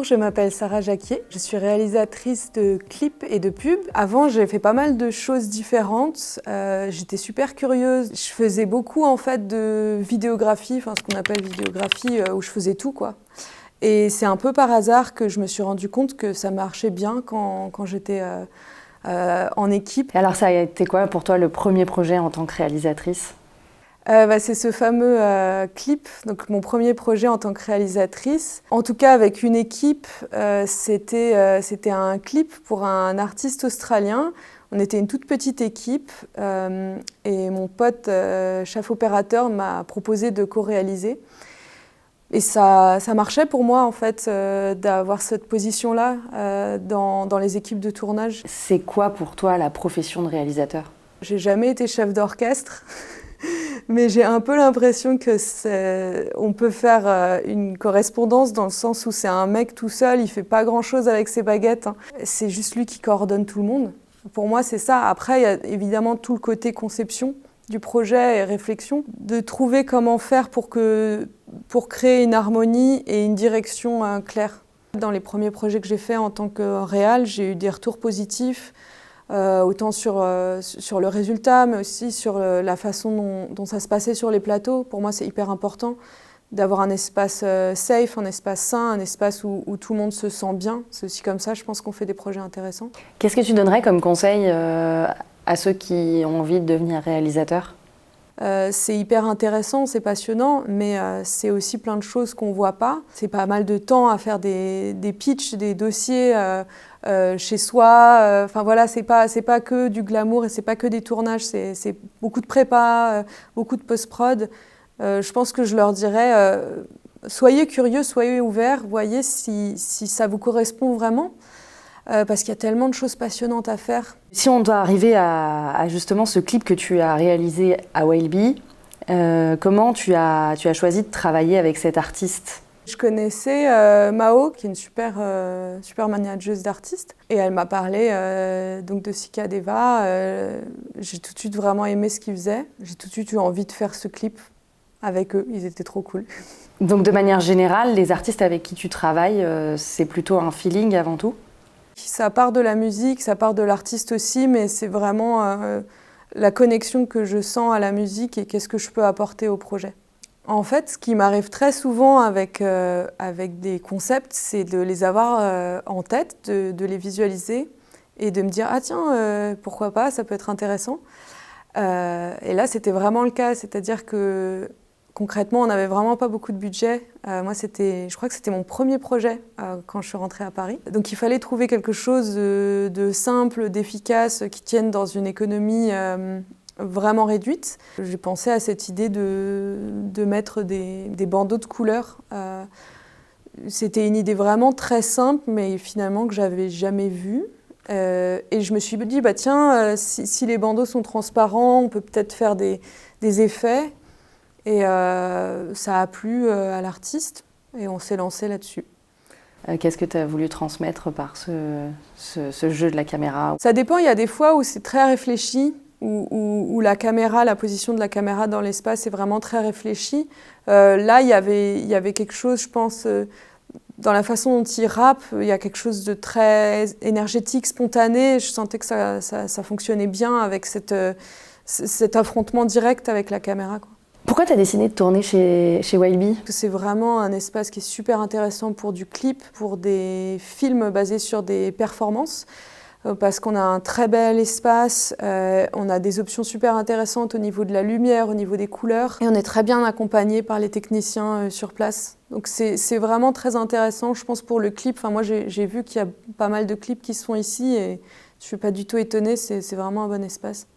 je m'appelle Sarah Jacquier. Je suis réalisatrice de clips et de pubs. Avant, j'ai fait pas mal de choses différentes. J'étais super curieuse. Je faisais beaucoup en fait de vidéographie, enfin ce qu'on appelle vidéographie, où je faisais tout quoi. Et c'est un peu par hasard que je me suis rendu compte que ça marchait bien quand j'étais en équipe. Et alors ça a été quoi pour toi le premier projet en tant que réalisatrice ? C'est ce fameux clip, donc mon premier projet en tant que réalisatrice. En tout cas avec une équipe, c'était un clip pour un artiste australien. On était une toute petite équipe et mon pote chef opérateur m'a proposé de co-réaliser. Et ça marchait pour moi en fait d'avoir cette position-là dans les équipes de tournage. C'est quoi pour toi la profession de réalisateur ? J'ai jamais été chef d'orchestre. Mais j'ai un peu l'impression on peut faire une correspondance dans le sens où c'est un mec tout seul, il fait pas grand-chose avec ses baguettes. Hein. C'est juste lui qui coordonne tout le monde. Pour moi, c'est ça. Après, il y a évidemment tout le côté conception du projet et réflexion, de trouver comment faire pour créer une harmonie et une direction claire. Dans les premiers projets que j'ai faits en tant que réal, j'ai eu des retours positifs. Autant sur le résultat, mais aussi sur la façon dont ça se passait sur les plateaux. Pour moi, c'est hyper important d'avoir un espace safe, un espace sain, un espace où tout le monde se sent bien. C'est aussi comme ça, je pense qu'on fait des projets intéressants. Qu'est-ce que tu donnerais comme conseil à ceux qui ont envie de devenir réalisateurs ? C'est hyper intéressant, c'est passionnant, mais c'est aussi plein de choses qu'on ne voit pas. C'est pas mal de temps à faire des pitchs, des dossiers chez soi. Enfin voilà, c'est pas que du glamour et c'est pas que des tournages, c'est beaucoup de prépa, beaucoup de post-prod. Je pense que je leur dirais, soyez curieux, soyez ouverts, voyez si ça vous correspond vraiment. Parce qu'il y a tellement de choses passionnantes à faire. Si on doit arriver à justement ce clip que tu as réalisé à Whaleby, comment tu as choisi de travailler avec cet artiste ? Je connaissais Mao, qui est une super manageuse d'artistes, et elle m'a parlé donc de Sika Deva. J'ai tout de suite vraiment aimé ce qu'ils faisaient. J'ai tout de suite eu envie de faire ce clip avec eux, ils étaient trop cool. Donc de manière générale, les artistes avec qui tu travailles, c'est plutôt un feeling avant tout ? Ça part de la musique, ça part de l'artiste aussi, mais c'est vraiment la connexion que je sens à la musique et qu'est-ce que je peux apporter au projet. En fait, ce qui m'arrive très souvent avec des concepts, c'est de les avoir en tête, de les visualiser et de me dire « Ah tiens, pourquoi pas, ça peut être intéressant ». Et là, c'était vraiment le cas, c'est-à-dire que concrètement, on n'avait vraiment pas beaucoup de budget. Moi, je crois que c'était mon premier projet quand je suis rentrée à Paris. Donc, il fallait trouver quelque chose de simple, d'efficace, qui tienne dans une économie vraiment réduite. J'ai pensé à cette idée de mettre des bandeaux de couleurs. C'était une idée vraiment très simple, mais finalement que j'avais jamais vue. Et je me suis dit, bah tiens, si les bandeaux sont transparents, on peut peut-être faire des effets. Et ça a plu à l'artiste et on s'est lancé là-dessus. Qu'est-ce que tu as voulu transmettre par ce jeu de la caméra ? Ça dépend, il y a des fois où c'est très réfléchi, où la caméra, la position de la caméra dans l'espace est vraiment très réfléchie. Là, il y avait quelque chose, je pense, dans la façon dont il rappe, il y a quelque chose de très énergétique, spontané. Je sentais que ça fonctionnait bien avec cet affrontement direct avec la caméra, quoi. Pourquoi tu as décidé de tourner chez Whaleby ? C'est vraiment un espace qui est super intéressant pour du clip, pour des films basés sur des performances, parce qu'on a un très bel espace, on a des options super intéressantes au niveau de la lumière, au niveau des couleurs, et on est très bien accompagné par les techniciens sur place. Donc c'est vraiment très intéressant, je pense, pour le clip. Enfin, moi, j'ai vu qu'il y a pas mal de clips qui sont ici, et je ne suis pas du tout étonnée, c'est vraiment un bon espace.